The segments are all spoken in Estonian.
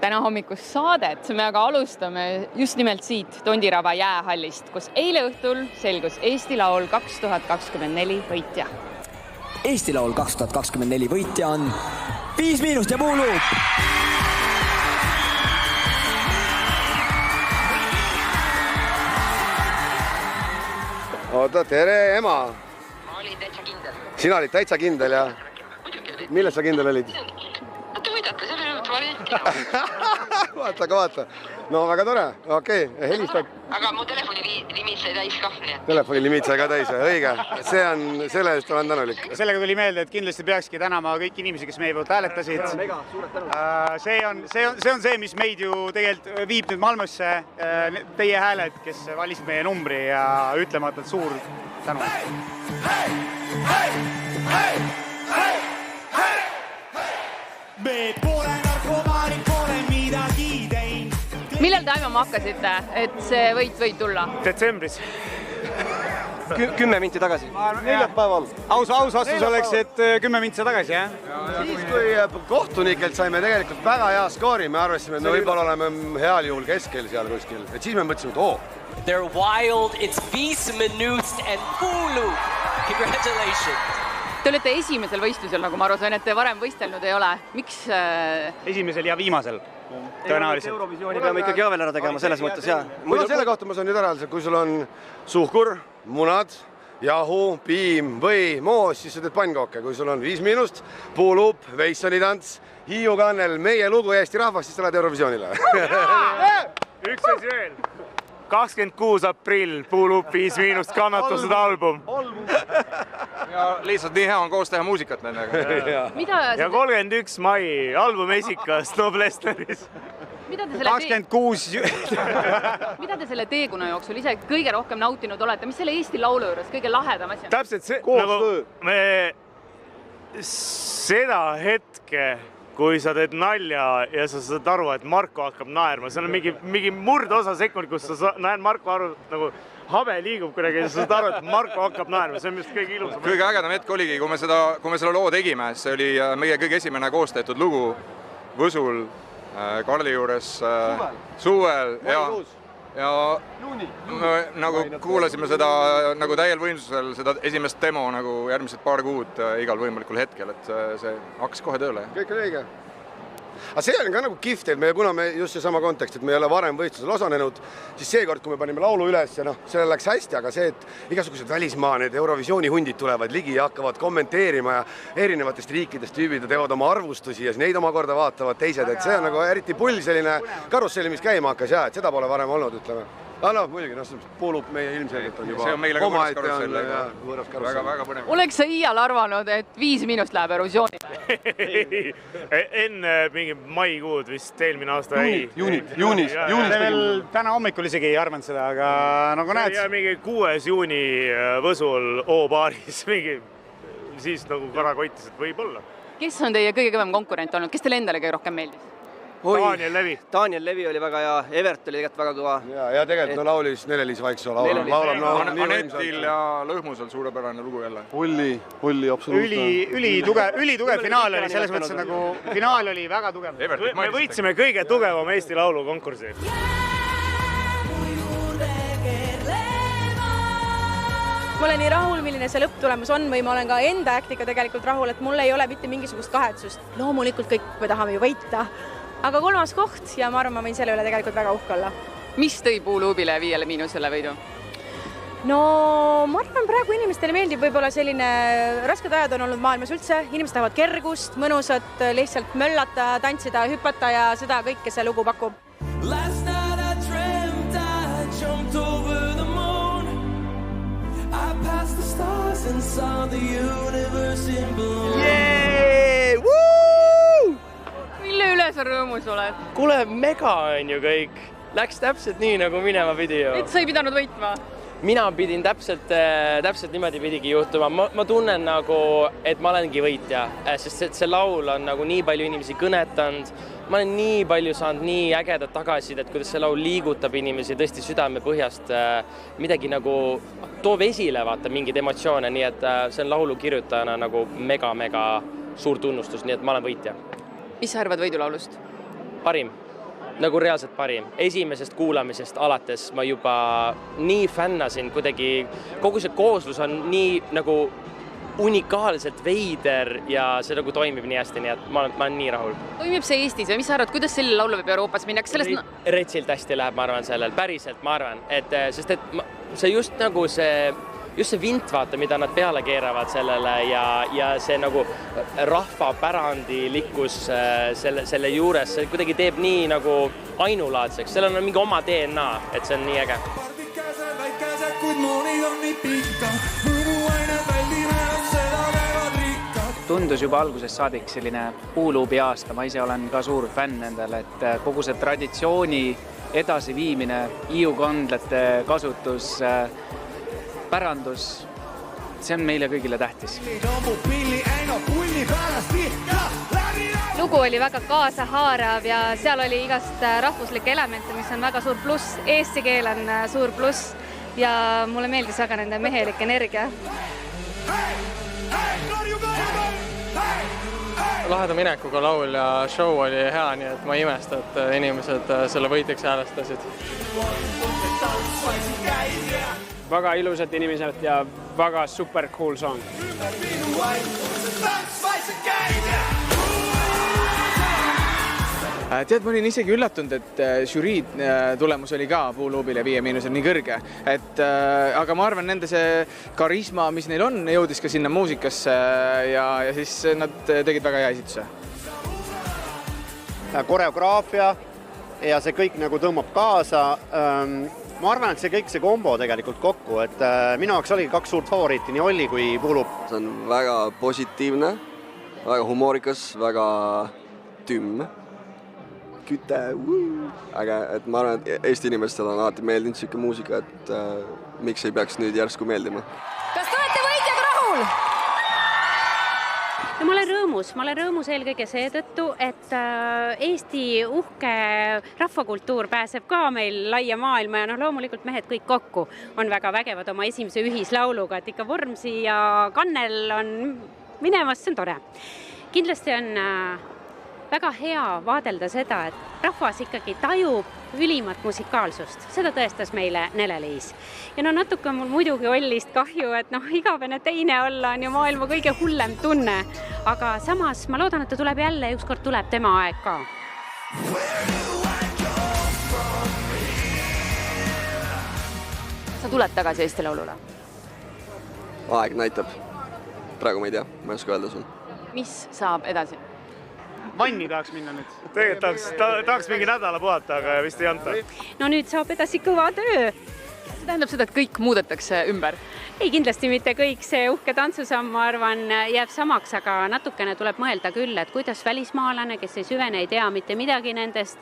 Täna hommikust saadet me aga alustame just nimelt siit Tondiraba jäähallist, kus eile õhtul selgus Eesti Laul 2024 võitja. Eesti Laul 2024 võitja on 5 Miinust ja Puuluup. Oota, tere ema! Ma olin täitsa kindel. Sina olid täitsa kindel ja? Milles sa kindel olid? Te võidate, selle nüüd valiti. Vaata. No väga tore, okei, helistad. Aga mu telefoni limiit sai täis kah. Telefoni limiit sai ka täis, õige. Selle eest olen tänulik. Sellega tuli meelde, et kindlasti peakski tänama kõik inimesi, kes meie poolt hääletasid. See on see, mis meid ju tegelikult viib nüüd Malmösse. Teie hääled, kes valisid meie numbri ja ütlematult suur tänu. Me pole narkomaanik, pole midagi teinud. Millal te aimama hakkasite, et see võit võib tulla? Detsembris. 10 minti tagasi. Neljapäeval. Aus vastus oleks, et 10 minti tagasi, jah? Siis, kui kohtunikelt saime tegelikult väga hea skoori, me arvasime, et me võib-olla oleme heal juhul keskel seal kuskil. Et siis me mõtlesime, et They're wild, it's 5 Minust and Puuluup. Congratulations. Te olete esimesel võistlusel, nagu ma aru sain, et te varem võistelnud ei ole. Miks? Esimesel ja viimasel. Tõenäoliselt. Eurovisiooni peame ikkagi veel ära tegema selles mõttes, jah. selle kohta ma saan nüüd ära, kui sul on suhkur, munad, jahu, piim või moos, siis sa teed pannkooke. Kui sul on 5 Miinust, Puuluup, Veissoni tants, Hiiu kannel, meie lugu Eesti rahvast, siis sa lähed Eurovisioonile. Üks asi veel. 26. aprill, Puuluup 5 Miinust, kannatused album. Ja lihtsalt nii hea on koos teha muusikat nendega. Ja 31. mai, album esikas Noblesteris. 26. Mida te selle teekuna jooksul ise kõige rohkem nautinud olete? Mis selle Eesti Laulu juures kõige lahedam asi on? Täpselt see, nagu me seda hetke, kui sa teed nalja ja sa saad aru, et Marko hakkab naerma. See on mingi murdosa sekund, kus sa näed Marko aru, nagu habe liigub kuidagi ja sa saad aru, et Marko hakkab naerma. See on just kõige ilusam. Kõige ägedam hetk oligi, kui me selle loo tegime. See oli meie kõige esimene koostehtud lugu Võsul, Karli juures suvel. Ja nagu kuulasime seda nagu täiel võimsusel, seda esimest demo nagu järgmised paar kuud igal võimalikul hetkel, et see hakkas kohe tööle. Kõik on õige. Aga see on ka nagu kihvt, et kuna me just see sama kontekst, et me ei ole varem võistlusel osanenud, siis seekord, kui me panime laulu üles ja sellele läks hästi, aga see, et igasugused välismaa, need Eurovisiooni hundid tulevad ligi ja hakkavad kommenteerima ja erinevatest riikidest tüübid teevad oma arvustusi ja neid omakorda vaatavad teised, et see on nagu eriti pull selline karusselli, mis käima hakkas ja et seda pole varem olnud, ütleme. Muidugi, Puuluup meie ilmselgelt on juba võõras karussell. Väga põnev. Oleks sa iial arvanud, et 5 Miinust läheb Eurovisioonile? Enne mingi maikuud vist eelmine aasta Juunis. Täna hommikul isegi ei arvanud seda, aga nagu näed. Ja mingi 6. juuni Võsul O-baaris, siis nagu karakottis, et võib olla. Kes on teie kõige kõvem konkurent olnud? Kes teile endale kõige rohkem meeldis? Daniel Levi oli väga hea, Evert oli tegelikult väga kõva. Ja tegelikult laulis Nele-Liis Vaiksoo laulab. Anetil ja Lõhmusel suurepärane lugu jälle. Pulli, absoluutselt. Ülitugev finaal oli, selles mõttes nagu finaal oli väga tugev. Me võitsime kõige tugevam Eesti Laulu konkursi. Ma olen nii rahul, milline see lõpptulemus on või ma olen ka enda äktiga tegelikult rahul, et mul ei ole mitte mingisugust kahetsust. Loomulikult kõik me tahame ju võita. Aga 3. koht ja ma arvan, ma võin selle üle tegelikult väga uhke olla. Mis tõi Puuluubile 5 Miinusele võidu? No ma arvan, praegu inimestele meeldib võib-olla selline rasked ajad on olnud maailmas üldse. Inimesed tahavad kergust, mõnusat, lihtsalt möllata, tantsida, hüpata ja seda kõike see lugu pakub. Last night I dreamt I jumped over the moon. I passed the stars and saw the universe in bloom. Yeah! Woo! Mille üle sa rõõmus oled? Kuule, mega on ju kõik. Läks täpselt nii, nagu minema pidi ju. Et sa ei pidanud võitma? Mina pidin täpselt niimoodi pidigi juhtuma. Ma tunnen nagu, et ma olengi võitja, sest see laul on nagu nii palju inimesi kõnetanud. Ma olen nii palju saanud nii ägedat tagasidet, kuidas see laul liigutab inimesi tõesti südame põhjast. Midagi nagu toob esile vaata mingid emotsioone, nii et see on laulu kirjutajana nagu mega suur tunnustus, nii et ma olen võitja. Mis sa arvad võidulaulust? Parim. nagu reaalselt parim. Esimesest kuulamisest alates ma juba nii fännasin kuidagi, kogu see kooslus on nii nagu unikaalselt veider ja see nagu toimib nii hästi, nii et ma olen nii rahul. Toimib see Eestis või mis sa arvad, kuidas selle laulupeeb Euroopas minnakse? Retsilt hästi läheb, ma arvan sellel, päriselt ma arvan, et sest et see just nagu see vint, vaata, mida nad peale keeravad sellele ja see nagu rahvapärandilikkus selle juures, see kuidagi teeb nii nagu ainulaadseks, sellel on mingi oma DNA, et see on nii äge. Tundus juba algusest saadik selline puuluubi aasta, ma ise olen ka suur fänn endale, et kogu see traditsiooni edasiviimine, hiiukandlate kasutus, pärandus, see on meile kõigile tähtis. Lugu oli väga kaasahaarav ja seal oli igast rahvuslikke elemente, mis on väga suur pluss. Eesti keel on suur pluss ja mulle meeldis väga nende mehelik energia. Laheda minekuga laul ja show oli hea, nii et ma imesta, et inimesed selle võitjaks häälestasid. Väga ilusad inimesed ja väga super cool song. Tead, ma olin isegi üllatunud, et žürii tulemus oli ka Puuluubile 5- nii kõrge. Aga ma arvan, nende see karisma, mis neil on, jõudis ka sinna muusikasse ja siis nad tegid väga hea esituse. Koreograafia ja see kõik nagu tõmbab kaasa. Ma arvan, et see kombo tegelikult kokku, et minu jaoks oli 2 suurt favoriiti, nii Olli kui Puuluub. See on väga positiivne, väga humoorikas, väga tümm. Küte, aga et ma arvan, et Eesti inimestel on alati meeldinud siuke muusika, et miks ei peaks nüüd järsku meeldima. Kas te olete võitjaga rahul? Ja ma olen rõõmus eelkõige seetõttu, et Eesti uhke rahvakultuur pääseb ka meil laia maailma ja loomulikult mehed kõik kokku on väga vägevad oma esimese ühislauluga, et ikka Vormsi ja Kannel on minemas, see on tore. Kindlasti on väga hea vaadelda seda, et rahvas ikkagi tajub ülimat musikaalsust. Seda tõestas meile Nele-Liis. Ja natuke on mul muidugi Ollist kahju, et igavene teine olla on ju maailma kõige hullem tunne. Aga samas ma loodan, et ta tuleb jälle, ükskord tuleb tema aeg ka. Sa tuled tagasi Eesti Laulule? Aeg näitab. Praegu ma ei tea, ma ei oska öelda sul. Mis saab edasi? Vanni tahaks minna nüüd. Tegelikult tahaks mingi nädala puhata, aga vist ei anta. No nüüd saab edasi kõva töö. See tähendab seda, et kõik muudetakse ümber? Ei, kindlasti mitte kõik. See uhke tantsusamm, ma arvan, jääb samaks, aga natukene tuleb mõelda küll, et kuidas välismaalane, kes ei süvene, ei tea mitte midagi nendest,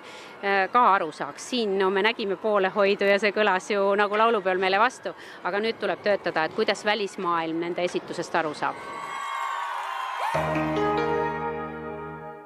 ka aru saaks. Siin me nägime poolehoidu ja see kõlas ju nagu laulupeol meile vastu, aga nüüd tuleb töötada, et kuidas välismaailm nende esitusest aru saab.